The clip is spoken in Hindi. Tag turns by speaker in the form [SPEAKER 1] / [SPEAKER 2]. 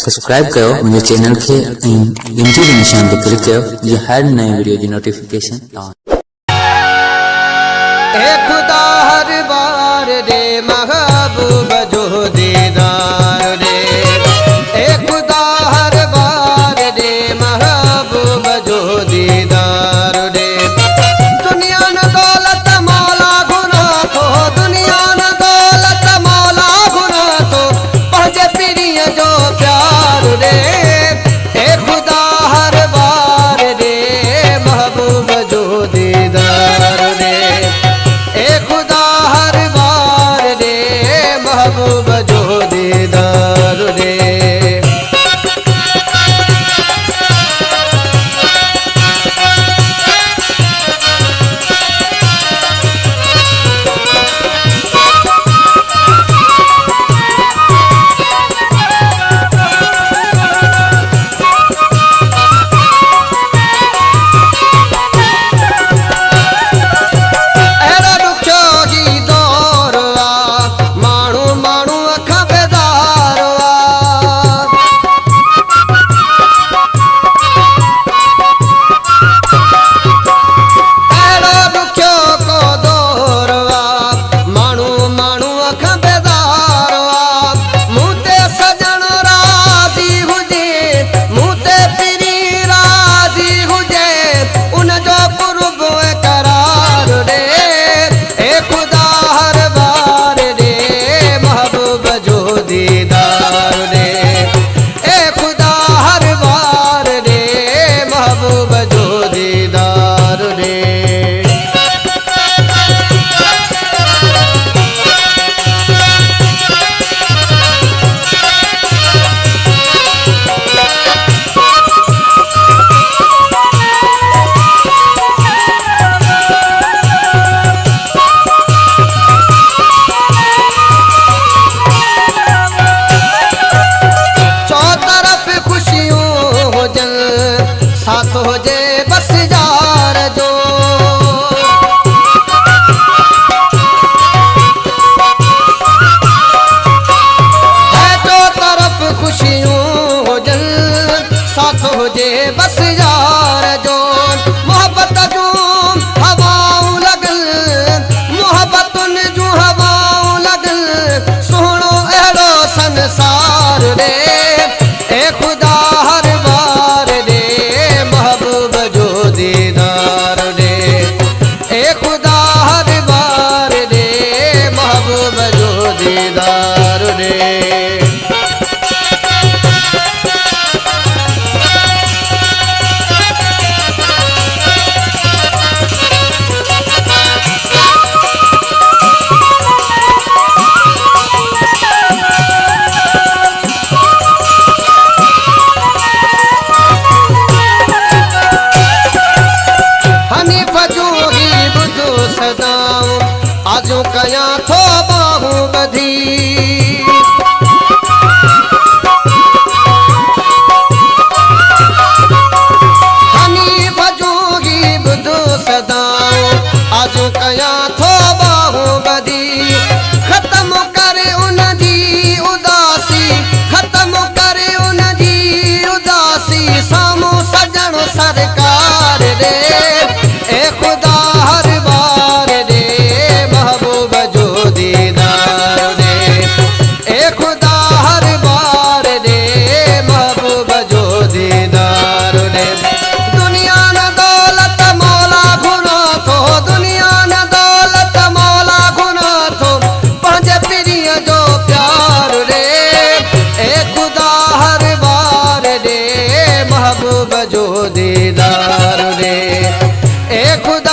[SPEAKER 1] सब्सक्राइब करो मुझे चैनल के घंटी के निशान पर क्लिक करो जो हर नए वीडियो की नोटिफिकेशन
[SPEAKER 2] खुदा हर बार रे महबूब जो दीदार रे खुदा हर बार रे महबूब जो दीदार रे दुनिया न दौलत मौला गुना तो दुनिया न दौलत मौला गुना तो पहुंचे प्रिय जो प्यार रे खुदा हर बार रे महबूब जो दीदार रे खुदा हर बार रे महबूब जो दीदार रे साथ हो जे बस जार जो है जो तरफ खुशियों हो जल साथ हो जे बस जार जो मोहब्बत जो हवाओं लगल मोहब्बत जो हवाओं लगल सोहणो अहिड़ो संसार रे खुदा हर बार रे महबूब जो दीदार रे खुदा हर बार रे महबूब जो दीदार रे आजो कया थो बाहू बधी हनीफ जोगी बुधो सदाओ आजो कया थो बाहू बधी खत्म करे उन जी उदासी खत्म करे उन जी उदासी सामो सजण सरकार रे खुदा हर बार रे महबूब जो दीदार रे खुदा हर बार रे महबूब जो दीदार रे दुनिया न दौलत मौला गुना तो दुनिया न दौलत मौला गुना तो पंहिंजे प्रिय जो प्यार रे खुदा हर बार रे महबूब जो दीदार रे खुदा